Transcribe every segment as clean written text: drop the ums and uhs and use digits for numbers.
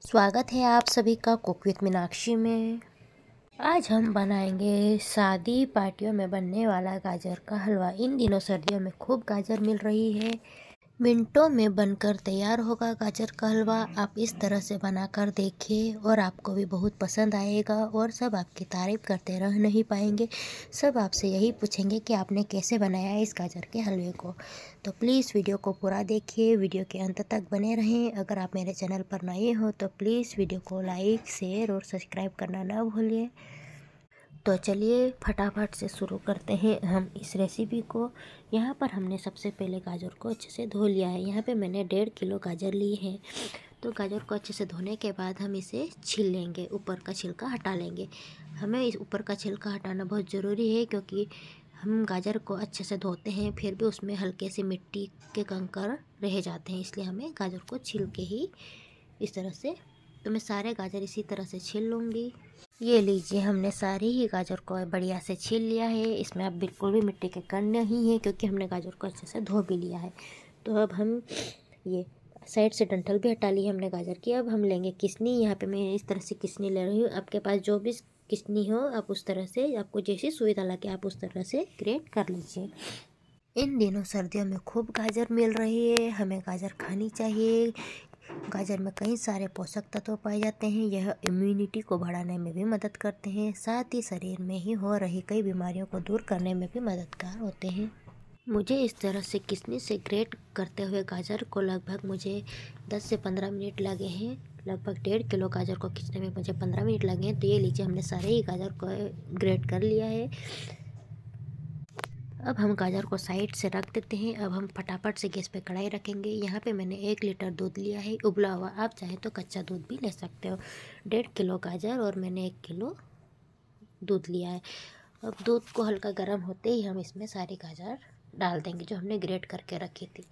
स्वागत है आप सभी का कुक विथ मीनाक्षी में। आज हम बनाएंगे शादी पार्टियों में बनने वाला गाजर का हलवा। इन दिनों सर्दियों में खूब गाजर मिल रही है। मिनटों में बनकर तैयार होगा गाजर का हलवा। आप इस तरह से बनाकर देखिए और आपको भी बहुत पसंद आएगा और सब आपकी तारीफ करते रह नहीं पाएंगे। सब आपसे यही पूछेंगे कि आपने कैसे बनाया इस गाजर के हलवे को। तो प्लीज़ वीडियो को पूरा देखिए, वीडियो के अंत तक बने रहें। अगर आप मेरे चैनल पर नए हो तो प्लीज़ वीडियो को लाइक, शेयर और सब्सक्राइब करना ना भूलिए। तो चलिए फटाफट से शुरू करते हैं हम इस रेसिपी को। यहाँ पर हमने सबसे पहले गाजर को अच्छे से धो लिया है। यहाँ पे मैंने 1.5 किलो गाजर ली है। तो गाजर को अच्छे से धोने के बाद हम इसे छील लेंगे, ऊपर का छिलका हटा लेंगे। हमें इस ऊपर का छिलका हटाना बहुत ज़रूरी है क्योंकि हम गाजर को अच्छे से धोते हैं फिर भी उसमें हल्के से मिट्टी के कंकड़ रह जाते हैं, इसलिए हमें गाजर को छील के ही इस तरह से। तो मैं सारे गाजर इसी तरह से छील लूँगी। ये लीजिए, हमने सारी ही गाजर को बढ़िया से छील लिया है। इसमें अब बिल्कुल भी मिट्टी के कण नहीं है क्योंकि हमने गाजर को अच्छे से धो भी लिया है। तो अब हम ये साइड से डंठल भी हटा ली है हमने गाजर की। अब हम लेंगे किसनी। यहाँ पे मैं इस तरह से किसनी ले रही हूँ। आपके पास जो भी किसनी हो आप उस तरह से, आपको जैसी सुविधा लगे आप उस तरह से ग्रेट कर लीजिए। इन दिनों सर्दियों में खूब गाजर मिल रही है, हमें गाजर खानी चाहिए। गाजर में कई सारे पोषक तत्व पाए जाते हैं। यह इम्यूनिटी को बढ़ाने में भी मदद करते हैं, साथ ही शरीर में ही हो रही कई बीमारियों को दूर करने में भी मददगार होते हैं। मुझे इस तरह से किसनी से ग्रेट करते हुए गाजर को लगभग मुझे 10 से 15 मिनट लगे हैं। लगभग 1.5 किलो गाजर को खींचने में मुझे 15 मिनट लगे हैं। तो ये लीजिए, हमने सारे ही गाजर को ग्रेट कर लिया है। अब हम गाजर को साइड से रख देते हैं। अब हम फटाफट से गैस पे कढ़ाई रखेंगे। यहाँ पे मैंने 1 लीटर दूध लिया है उबला हुआ। आप चाहे तो कच्चा दूध भी ले सकते हो। 1.5 किलो गाजर और मैंने 1 किलो दूध लिया है। अब दूध को हल्का गर्म होते ही हम इसमें सारी गाजर डाल देंगे जो हमने ग्रेट करके रखी थी।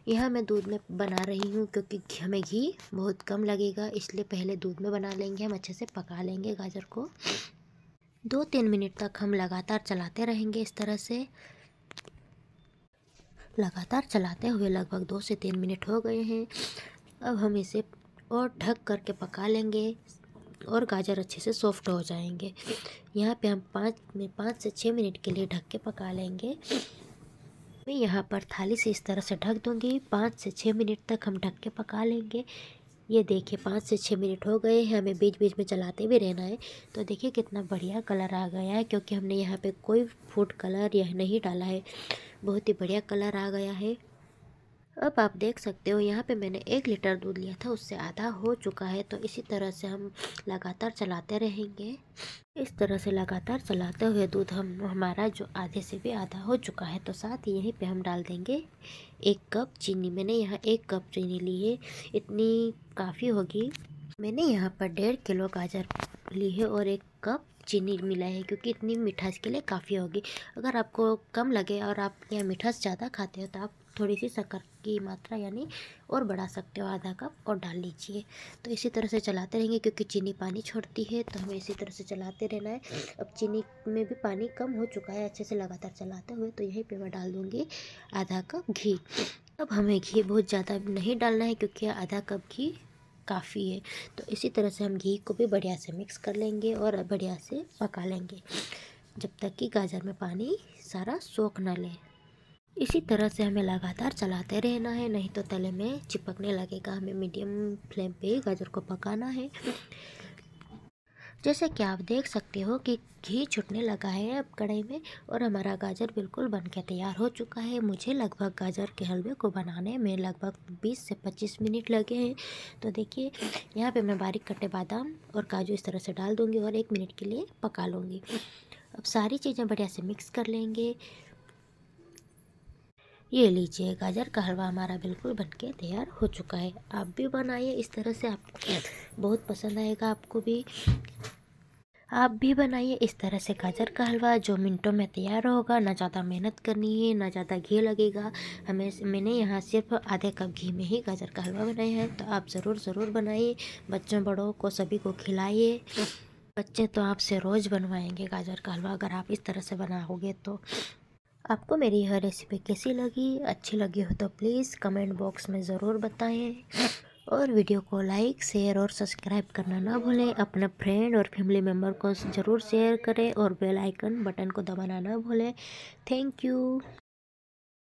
यह मैं दूध में बना रही हूँ क्योंकि हमें घी बहुत कम लगेगा, इसलिए पहले दूध में बना लेंगे। हम अच्छे से पका लेंगे गाजर को। 2-3 मिनट तक हम लगातार चलाते रहेंगे। इस तरह से लगातार चलाते हुए लगभग 2 से 3 मिनट हो गए हैं। अब हम इसे और ढक करके पका लेंगे और गाजर अच्छे से सॉफ्ट हो जाएंगे। यहाँ पे हम 5 से 6 मिनट के लिए ढक के पका लेंगे। मैं यहाँ पर थाली से इस तरह से ढक दूँगी। 5 से 6 मिनट तक हम ढक के पका लेंगे। ये देखिए 5 से 6 मिनट हो गए हैं। हमें बीच बीच में चलाते भी रहना है। तो देखिए कितना बढ़िया कलर आ गया है क्योंकि हमने यहाँ पे कोई फूड कलर यह नहीं डाला है। बहुत ही बढ़िया कलर आ गया है। अब आप देख सकते हो यहाँ पे मैंने 1 लीटर दूध लिया था, उससे आधा हो चुका है। तो इसी तरह से हम लगातार चलाते रहेंगे। इस तरह से लगातार चलाते हुए दूध हमारा जो आधे से भी आधा हो चुका है। तो साथ ही यहीं पे हम डाल देंगे 1 कप चीनी। मैंने यहाँ 1 कप चीनी ली है, इतनी काफ़ी होगी। मैंने यहाँ पर 1.5 किलो गाजर ली है और 1 कप चीनी मिला है क्योंकि इतनी मिठास के लिए काफ़ी होगी। अगर आपको कम लगे और आप यहाँ मिठास ज़्यादा खाते हो तो आप थोड़ी सी शक्कर की मात्रा यानी और बढ़ा सकते हो, आधा कप और डाल लीजिए। तो इसी तरह से चलाते रहेंगे क्योंकि चीनी पानी छोड़ती है, तो हमें इसी तरह से चलाते रहना है। अब चीनी में भी पानी कम हो चुका है अच्छे से लगातार चलाते हुए। तो यहीं पे मैं डाल दूँगी आधा कप घी। अब हमें घी बहुत ज़्यादा नहीं डालना है क्योंकि आधा कप घी काफ़ी है। तो इसी तरह से हम घी को भी बढ़िया से मिक्स कर लेंगे और बढ़िया से पका लेंगे जब तक कि गाजर में पानी सारा सोख ना ले। इसी तरह से हमें लगातार चलाते रहना है, नहीं तो तले में चिपकने लगेगा। हमें मीडियम फ्लेम पे गाजर को पकाना है। जैसे कि आप देख सकते हो कि घी छूटने लगा है अब कढ़ाई में और हमारा गाजर बिल्कुल बनके तैयार हो चुका है। मुझे लगभग गाजर के हलवे को बनाने में लगभग 20 से 25 मिनट लगे हैं। तो देखिए यहाँ पे मैं बारीक कटे बादाम और काजू इस तरह से डाल दूँगी और 1 मिनट के लिए पका लूँगी। अब सारी चीज़ें बढ़िया से मिक्स कर लेंगे। ये लीजिए, गाजर का हलवा हमारा बिल्कुल बनके तैयार हो चुका है। आप भी बनाइए इस तरह से, आपको बहुत पसंद आएगा। आपको भी आप भी बनाइए इस तरह से गाजर का हलवा जो मिनटों में तैयार होगा। ना ज़्यादा मेहनत करनी है, ना ज़्यादा घी लगेगा। मैंने यहाँ सिर्फ आधे कप घी में ही गाजर का हलवा बनाया है। तो आप ज़रूर बनाइए, बच्चों बड़ों को सभी को खिलाइए। बच्चे तो आपसे रोज़ बनवाएंगे गाजर का हलवा अगर आप इस तरह से बनाओगे तो। आपको मेरी यह रेसिपी कैसी लगी? अच्छी लगी हो तो प्लीज़ कमेंट बॉक्स में ज़रूर बताएं। और वीडियो को लाइक शेयर और सब्सक्राइब करना ना भूलें। अपना फ्रेंड और फैमिली मेम्बर को ज़रूर शेयर करें और बेल आइकन बटन को दबाना ना भूलें। Thank you.